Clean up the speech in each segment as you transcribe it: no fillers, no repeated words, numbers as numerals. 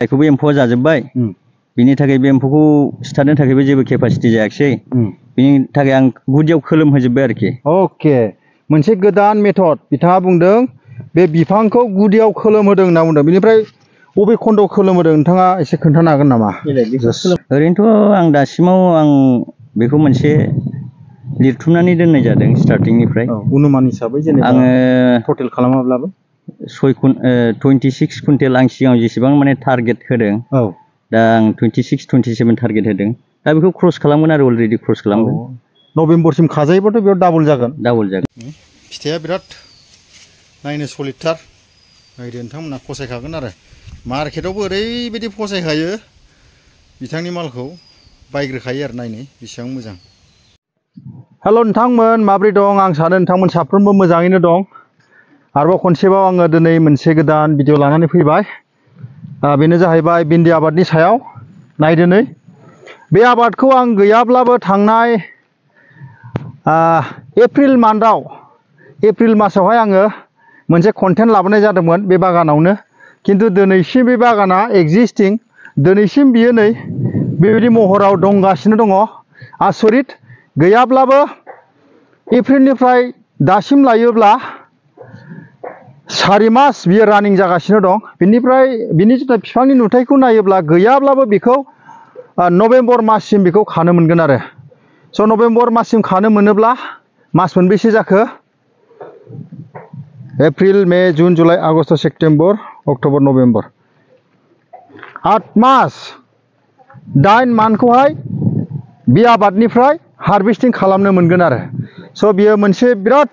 जायखौबो एम्फौआ जाजोब्बाय बिनि थाखाय बे एम्फौखौ सिथारनो थाखायबो जेबो केपासिटि जायाखिसै बिनि थाखाय आं गुदियाव खोलोमहोजोब्बाय आरोखि। अके, मोनसे गोदान मेथड बिथाङा बुंदों बे बिफांखौ गुदियाव खोलोमहोदों होनना बुंदों। बिनिफ्राय बबे खन्दआव खोलोमहोदों नोंथाङा एसे खोन्थानो हागोन नामा? ओरैनोथ' आं दासिमाव आं बेखौ मोनसे लिरथुमनानै दोननाय जादों स्टार्टिंनिफ्राय। अनुमान हिसाबै जेनेबा आङो टटेल खालामाब्लाबो 26 कुइन्टेल आं सिगाङाव जेसेबां माने टारगेट होदों दा आं 26-27 टारगेट होदों। दा बेखौ क्रस खालामगोन आरो अलरेडि क्रस खालामगोन। नभेम्बरसिम खाजायोबाथ' बेयाव डाबल जागोन। डाबल जागोन। फिथाइया बिराद नायनो सलिडथार। नायदो नोंथांमोना फसायखागोन आरो मार्केटआवबो ओरैबायदि फसायखायो बिथांनि मालखौ बायग्रोखायो आरो नायनो बेसेबां मोजां। हेल' नोंथांमोन माब्रै दं? आं सानो नोंथांमोन साफ्रोमबो मोजाङैनो दं। आरोबाव खनसेबाव आङो दिनै मोनसे गोदान भिडिअ लानानै फैबाय। बेनो जाहैबाय भिन्दि आबादनि सायाव। नायदो नै बे आबादखौ आं गैयाब्लाबो थांनाय एप्रिल मासावहाय आङो मोनसे कन्टेन्ट लाबोनाय जादोंमोन बे बागानावनो। खिन्थु दिनैसिम बे बागाना एक्जिस्टिं, दिनैसिम बियो नै बेबायदि महराव दंगासिनो दङ। आसरित, गैयाब्लाबो एप्रिलनिफ्राय दासिम लायोब्ला 4 मास बियो रानिं जागासिनो दं। बिनिफ्राय बिनि जुदि बिफांनि नुथायखौ नायोब्ला गैयाब्लाबो बेखौ नभेम्बर माससिम बेखौ खानो मोनगोन आरो। स' नभेम्बर माससिम खानो मोनोब्ला मास मोनबेसे जाखो? April, May, June, July, August, September, October, November, 8 मास 8 मान्थखौहाय बे आबादनिफ्राय हारभेस्टिं खालामनो मोनगोन आरो। स' बियो मोनसे बिराद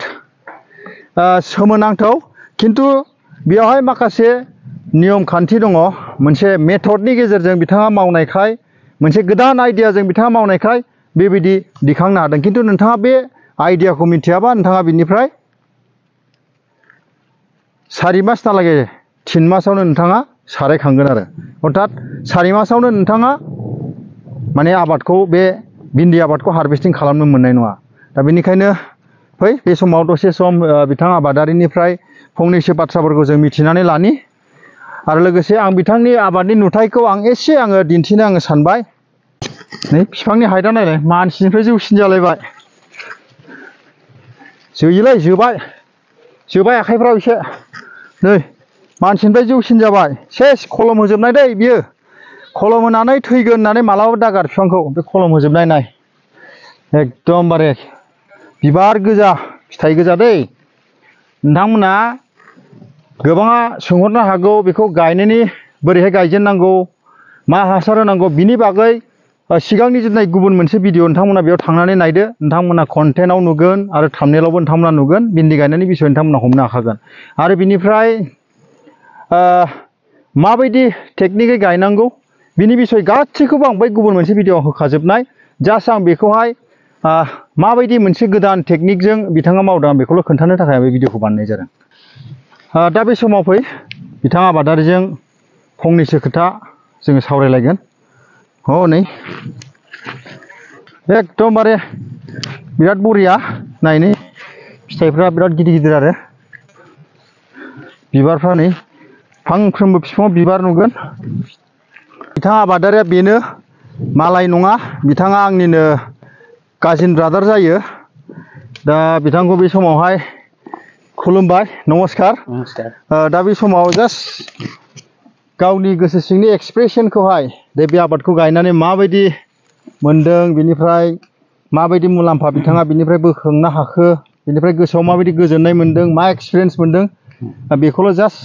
सोमोनांथाव, खिन्थु बेयावहाय माखासे नियम खान्थि दङ। मोनसे मेथडनि गेजेरजों बिथाङा मावनायखाय, मोनसे गोदान आइडियाजों बिथाङा मावनायखाय बेबायदि दिखांनो हादों। खिन्थु नोंथाङा बे आइडियाखौ मिथियाबा नोंथाङा बिनिफ्राय 4 मासहालागै 3 मासावनो नोंथाङा सारायखांगोन आरो। अर्थात 4 मासावनो नोंथाङा माने आबादखौ, बे भिन्दि आबादखौ हारभेस्टिं खालामनो मोननाय नङा। दा बेनिखायनो फै बे समाव दसे सम बिथां आबादारिनिफ्राय फंनैसो बाथ्राफोरखौ जों मिथिनानै लानि। आरो लोगोसे आं बिथांनि आबादनि नुथायखौ एसे दिन्थिनो सानबाय। नै बिफांनि हाइटआ नायलाय, मानसिनिफ्राय जौसिन जालायबाय। जोयोलै, जोबाय आखाइफ्राव एसे। नै मानसिनिफ्राय जौसिन जाबाय। सेस खलम होजोबनाय दै बियो। खलम होनानै थैगोन होननानै मालाबाबो दागार बिफांखौ। बे खलम होजोबनाय नाय, एकदमबारे बिबार गोजा फिथाइ गोजा दै। नोंथांमोना गोबाङा सोंहरनो हागौ बेखौ गायनायनि बोरैहाय गायजेननांगौ, मा हासार होनांगौ, बिनि बागै सिगांनि जुदि गुबुन मोनसे भिडिअ नोंथांमोना बेयाव थांनानै नायदो। नोंथांमोना कन्टेन्टआव नुगोन आरो थाम्बनेइलावबो नोंथांमोना नुगोन। भिन्दि गायनायनि बिसय नोंथांमोना हमनो हाखागोन। आरो बिनिफ्राय माबायदि टेकनिकै गायनांगौ बिनि बिसय गासैखौबो आं बै गुबुन मोनसे भिडिअआव होखाजोबनाय। जास्ट आं बेखौहाय माबायदि मोनसे गोदान टेकनिकजों बिथाङा मावदों आं बेखौल' खोन्थानो थाखाय बे भिडिअखौ बानायनाय जादों। दा बे समाव फै बिथां आबादारिजों फंनैसो खोथा जोङो सावरायलायगोन। नै एकदमबारे बिराद बरिया। नायनो फिथाइफ्रा बिराद गिदिर गिदिर आरो बिबारफ्रा नै फांफ्रोमबो बिफाङाव बिबार नुगोन। बिथां आबादारिया बेनो, मालाय नङा। बिथाङा आंनिनो काजिन ब्रादार जायो। दा बिथांखौ बे समावहाय खुलुमबाय, नमस्कार। दा बे समाव जास्ट गावनि गोसो सिंनि एक्सप्रेसनखौहाय बे आबादखौ गायनानै माबायदि मोनदों, बिनिफ्राय माबायदि मुलाम्फा बिथाङा बिनिफ्राय बोखांनो हाखो, बिनिफ्राय गोसोआव माबायदि गोजोननाय मोनदों, मा एक्सपिरियेन्स मोनदों, बेखौल' जास्ट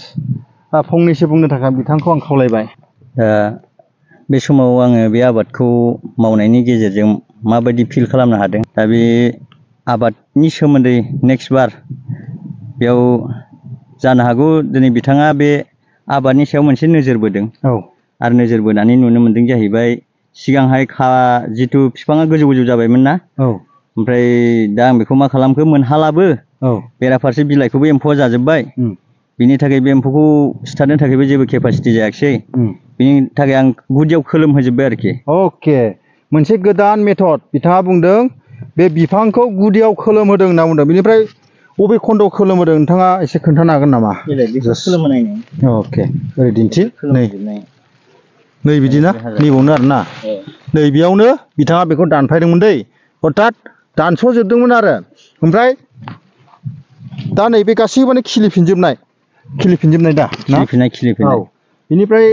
फंनैसो बुंनो थाखाय बिथांखौ आं खावलायबाय। बे समाव आङो बे आबादखौ मावनायनि गेजेरजों माबायदि फिल खालामनो हादों, दा बे आबादनि सोमोन्दै नेक्स्ट बार बेयाव जानो हागौ दिनै बिथाङा बे आबादनि सायाव मोनसे नोजोर बोदों। आरो नोजोर बोनानै नुनो मोनदों जाहैबाय सिगांहाय जिथु बिफाङा गोजौ गोजौ जाबायमोन ना, ओमफ्राय दा आं बेखौ मा खालामखो, मोनहालाबो बेराफारसे बिलाइखौबो एम्फौआ जाजोब्बाय। बिनि थाखाय बे एम्फौखौ सिथारनो थाखायबो जेबो केपासिटि जायाखिसै। बिनि थाखाय आं गुदियाव खोलोमहोजोब्बाय आरोखि। अके, मोनसे गोदान मेथड बिथाङा बुंदों बे बिफांखौ गुदियाव खोलोमहोदों होनना बुंदों। बिनिफ्राय बबे खन्दआव खोलोमहोदों नोंथाङा एसे खोन्थानो हागोन नामा? खोलोमहोनाय। अके, ओरै दिन्थि। नै नै बिदिना नैबावनो आरोना नै बेयावनो बिथाङा बेखौ दानफायदोंमोन दै अर्थात दानस'जोबदोंमोन आरो ओमफ्राय दा नैबे गासैबो खिलिफिनजोबनाय दा ना खिलिफिननाय बिनिफ्राय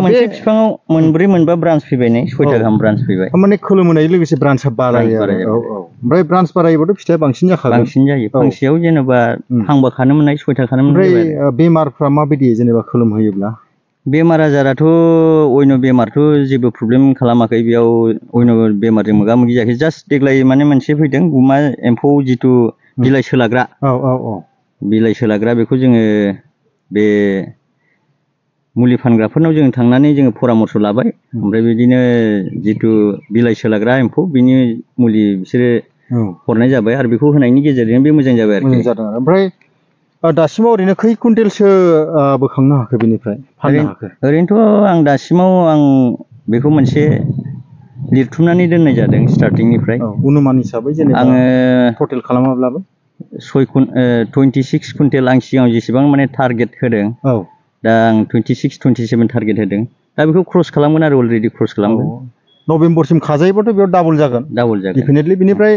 मोनसे बिफाङाव मोनब्रै मोनबा ब्रान्स फैबाय नै 6टा गाहाम ब्रान्स फैबाय माने खोलोमहोनाय लोगोसे ब्रान्सआ बारायो आरो ओमफ्राय ब्रान्स बारायोबाथ' फिथाइया बांसिन जाखागोन बांसिन जायो फांसेयाव जेनेबा फांबा खानो मोननाय 6टा खानो मोननाय ओमफ्राय बेमारफ्रा माबायदि जेनेबा खोलोमहोयोब्ला बेमार आजाराथ' अयन' बेमारथ' जेबो प्रब्लेम खालामाखै बेयाव अयन' बेमारजों मोगा मोगि जायाखै जास्ट देग्लाय माने मोनसे फैदों गुमा एम्फौ जिथु बिलाइ सोलाग्रा बिलाइ सोलाग्रा बेखौ जोङो बे मुलि फानग्राफोरनाव जों थांनानै जोङो परामर्श लाबाय ओमफ्राय बिदिनो जिथु बिलाइ सोलाग्रा एम्फौ बिनि मुलि बिसोरो हरनाय जाबाय आरो बेखौ होनायनि गेजेरजों बे मोजां जाबाय आरो मोजां जादों ओमफ्राय दासिमाव ओरैनो खै कुइन्टेलसो बोखांनो हाखो बेनिफ्राय फाननो हाखो ओरैनोथ' आं दासिमाव आं बेखौ मोनसे लिरथुमनानै दोननाय जादों स्टार्टिंनिफ्राय अनुमान हिसाबै जेनेबा आङो टटेल खालामाब्लाबो 26 कुइन्टेल आं सिगाङाव जेसेबां माने टारगेट होदों दा आं 26-27 टारगेट होदों दा बेखौ क्रस खालामगोन आरो अलरेडि क्रस खालामगोन नभेम्बरसिम खाजायोबाथ' बेयाव डाबल जागोन डेफिनेटलि बिनिफ्राय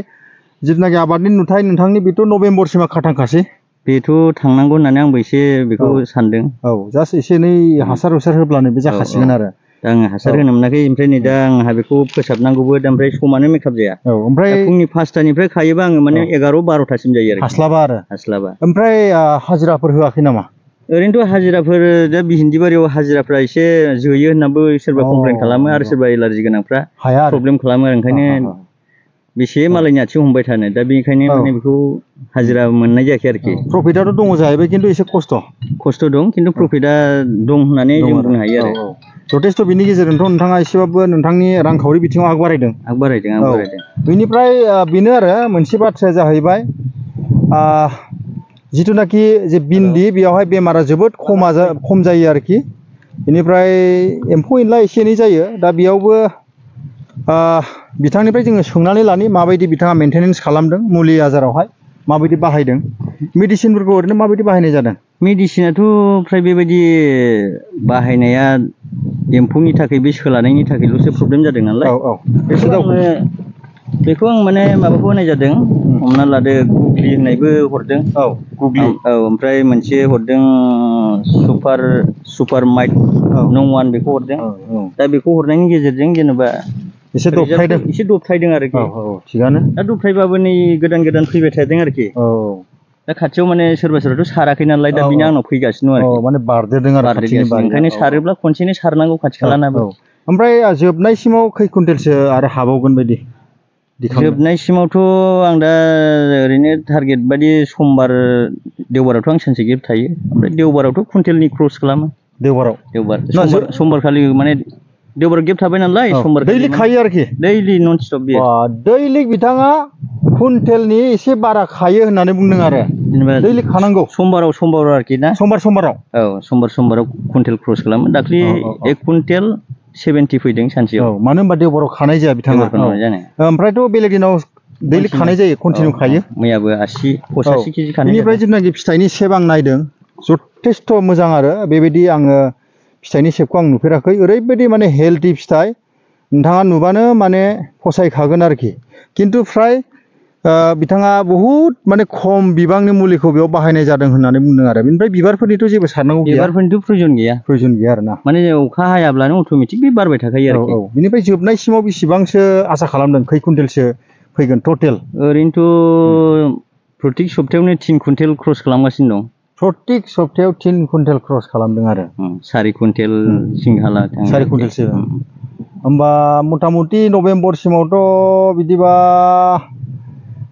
जिथुनाखि आबादनि नुथाय नोंथांनि बेथ' नभेम्बरसिमा खाथांखासै बेथ' थांनांगौ होननानै आंबो एसे बेखौ सानदों जास्ट एसे एनै हासार होब्लानो बे जाखासिगोन आरो दा आङो हासार होनो मोनाखै ओमफ्राय नै दा आंहा बेखौ फोसाबनांगौबो दा ओमफ्राय समानो मेकआप जाया ओमफ्राय फुंनि 5टानिफ्राय खायोबा आङो माने 11-12टासिम जायो आरो हास्लाबा ओमफ्राय हाजिराफोर होआखै नामा ओरैनोथ' हाजिराफोर दा बिहिन्दि बारियाव हाजिराफ्रा एसे जोयो होननाबो सोरबा कमप्लेन खालामो आरो सोरबा एलार्जि गोनांफ्रा प्रब्लेम खालामो आरो ओंखायनो बेसे मालायनि आथिं हमबाय थानो दा बेनिखायनो माने बेखौ हाजिरा मोननाय जायाखै आरोखि प्रफिटआथ' दङ जाहैबाय खिन्थु एसे खस्थ' दं खिन्थु प्रफिटआ दं होननानै जों बुंनो हायो आरो जथेस्थ' बिनि गेजेरजोंथ' नोंथाङा एसेबाबो नोंथांनि रांखावरि बिथिङाव आग बारायदों बेनिफ्राय बेनो आरो मोनसे बाथ्राया जाहैबाय जिथुनाखि जे भिन्दि बेयावहाय बेमारा जोबोद खम जायो आरोखि बेनिफ्राय एम्फौ एनला एसे एनै जायो दा बेयावबो बिथांनिफ्राय जोङो सोंनानै लानि माबायदि बिथाङा मेनटेनेन्स खालामदों मुलि आजारावहाय माबायदि बाहायदों मेडिसिनफोरखौ ओरैनो माबायदि बाहायनाय जादों मेडिसिनाथ' फ्राय बेबायदि बाहायनाया एम्फौनि थाखाय बे सोलानायनि थाखायल'सो प्रब्लेम जादों नालाय बेखौ आं माने माबाखौ होनाय जादों हमना लादो गुग्लि होननायबो हरदों गुग्लि ओमफ्राय मोनसे हरदों सुपार माइट नं 1 बेखौ हरदों दा बेखौ हरनायनि गेजेरजों जेनेबा एसे दबथायदों आरोखि थिगानो दा दबथायबाबो नै गोदान फैबाय थादों आरोखि दा खाथियाव माने सोरबाथ' साराखै नालाय दा बिनि आंनाव फैगासिनो दं आरोखि माने बारदेरदों आरो ओंखायनो सारोब्ला खनसेनो सारनांगौ खाथि खालानाबो ओमफ्राय जोबनायसिमाव खै कुइन्टेलसो आरो हाबावगोन बायदि जोबनायसिमावथ' आं दा ओरैनो टारगेट बायदि देवबारावथ' आं सानसे गेप थायो ओमफ्राय देवबारावथ' कुइन्टेलनि क्रस खालामो समबार खालि माने देवबाराव गेप थाबाय नालाय समबार दैलि खायो आरोखि दैलि नन स्टप बियो दैलि बिथाङा कुइन्टेलनि एसे बारा खायो होननानै बुंदों आरो जेनेबा दैलि खानांगौ समबाराव आरोखि ना समबाराव कुइन्टेल क्रस खालामो दाख्लि 1 कुइन्टेल 70 फैदों सानसेयाव मानो होनबा देवबाराव खानाय जाया बिथाङा ओमफ्रायथ' बेलेग दिनाव दैलि खानाय जायो कन्टिनिउ खायो मैयाबो 85 केजि खानाय बेनिफ्राय जेनाखि फिथाइनि सेब आं नायदों जथेस्थ' मोजां आरो बेबायदि आङो फिथाइनि सेबखौ आं नुफेराखै ओरैबायदि माने हेल्थि फिथाइ नोंथाङा नुबानो माने फसायखागोन आरोखि खिन्थु फ्राय बिथाङा बहुद माने खम बिबांनि मुलिखौ बेयाव बाहायनाय जादों होननानै बुंदों आरो बेनिफ्राय बिबारफोरनिथ' जेबो सारनांगौ गैया बिबारफोरनिथ' प्रयोजन गैया आरोना माने अखा हायाब्लानो अट'मेटिक बे बारबाय थाखायो आरोखि बिनिफ्राय जोबनायसिमाव बेसेबांसो आसा खालामदों खै कुइन्टेलसो फैगोन टटेल ओरैनोथ' प्रत्येक सप्तायावनो 3 कुइन्टेल क्रस खालामगासिनो दं प्रत्येक सप्तायाव 3 कुइन्टेल क्रस खालामदों आरो 4 कुइन्टेल सिंहाला 4 कुइन्टेलसो होमबा मथा मथि नभेम्बरसिमावथ' बिदिबा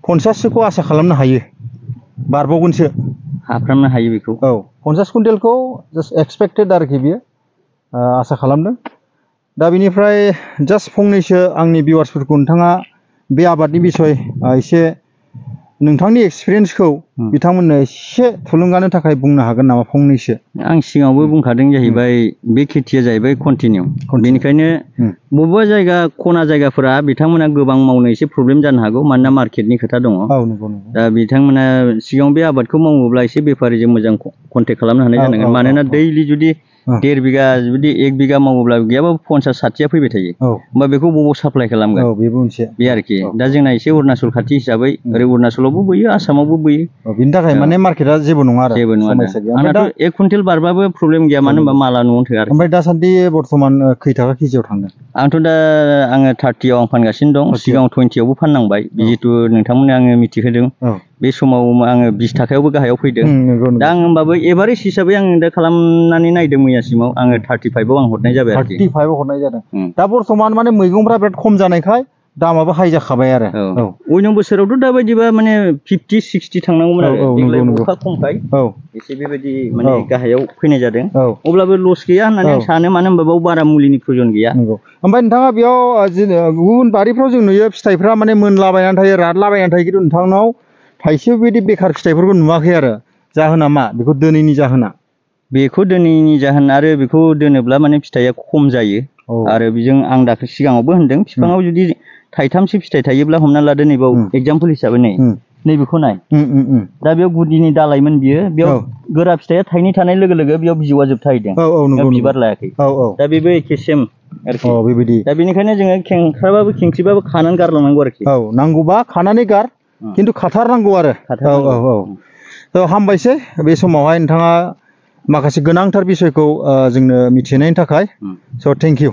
50सोखौ आसा खालामनो हायो बारबावगोनसो हाफ्रामनो हायो बेखौ 50 कुइन्टेलखौ जास्ट एक्सपेक्टेड आरोखि बियो आसा खालामदों दा बिनिफ्राय जास्ट फंनैसो आंनि भिउवार्सफोरखौ नोंथाङा बे आबादनि बिसय एसे नोंथांनि एक्सपिरियेन्सखौ बिथांमोननो एसे थुलुंगानो थाखाय बुंनो हागोन नामा फंनैसो आं सिगाङावबो बुंखादों जाहैबाय बे खेथिया जाहैबाय कन्टिनिउ बेनिखायनो बबेबा जायगा खना जायगाफोरा बिथांमोना गोबां मावनो एसे प्रब्लेम जानो हागौ मानोना मार्केटनि खोथा दङ दा बिथांमोना सिगाङाव बे आबादखौ मावोब्ला एसे बेफारिजों मोजां कन्टेक्ट खालामनो हानाय जानांगोन मानोना दैलि जुदि 1.5 बिगा जुदि 1 बिगा मावोब्ला गैयाबाबो 50-60 फैबाय थायो औ होमबा बेखौ बबाव साप्लाय खालामगोन औ बेबो मोनसे बे आरोखि दा जोंना एसे अरुणाचल खाथि हिसाबै ओरै अरुणाचलावबो बोयो आसामावबो बोयो बिनि थाखाय माने मार्केटआ जेबो नङा आरो जेबो नङा समस्या गैया ओमफ्राय आंनाथ' 1 कुइन्टेल बारबाबो प्रब्लेम गैया मानो होनबा माला न'आवनो थोआ आरो ओमफ्राय दासान्दि बर्थमान खै थाखा केजियाव थांदों आंथ' दा आङो 30 आव आं फानगासिनो दं सिगाङाव 20 आवबो फाननांबाय जिहेतु नोंथांमोननो आङो मिथिहोदों बे समाव आङो 20 थाखायावबो गाहायाव फैदों दा आं होमबाबो एभारेज हिसाबै आं दा खालामनानै नायदों मैयासिमाव आङो 35 आव आं हरनाय जाबाय आरोखि 35 आव हरनाय जादों दा बर्थमान माने मैगंफ्रा बिराद खम जानायखाय दामाबो हाइ जाखाबाय आरो उइनं बोसोरावथ' दा बायदिबा माने 50-60 थांनांगौमोन आरो देग्लाय अखा खमखाय एसे बेबायदि माने गाहायाव फैनाय जादों अब्लाबो लस गैया होननानै आं सानो मानो होनबा बाव बारा मुलिनि प्रयोजन गैया ओमफ्राय नोंथाङा बेयाव गुबुन बारिफ्राव जों नुयो फिथाइफ्रा माने मोनलाबायनानै थायो रानलाबायनानै थायो खिन्थु नोंथांनाव थाइसेबो बिदि बेखार फिथाइफोरखौ नुवाखै आरो जाहोना मा बेखौ दोनैनि जाहोना बेखौ दोनैनि जाहोन आरो बेखौ दोनोब्ला माने फिथाइया खम जायो आरो बेजों आं दाख्लै सिगाङावबो होनदों बिफाङाव जुदि थाइथामसो फिथाइ थायोब्ला हमना लादो नैबाव एग्जाम्पल हिसाबै नैबेखौ नाय दा बेयाव गुदिनि दालायमोन बियो बेयाव गोरा फिथाइया थाइनै थानाय लोगो लोगो बेयाव बिजौआ जोबथाहैदों बिबार लायाखै दा बेबो एखे सेम आरोखि बेबायदि दा बेनिखायनो जोङो खेंख्राबाबो खेंख्रिबाबो खानानै गारलांनांगौ आरोखि नांगौबा खानानै गार खिन्थु खाथारनांगौ आरो हामबायसै बे समावहाय नोंथाङा माखासे गोनांथार बिसयखौ जोंनो मिथिहोनायनि थाखाय स' थेंक इउ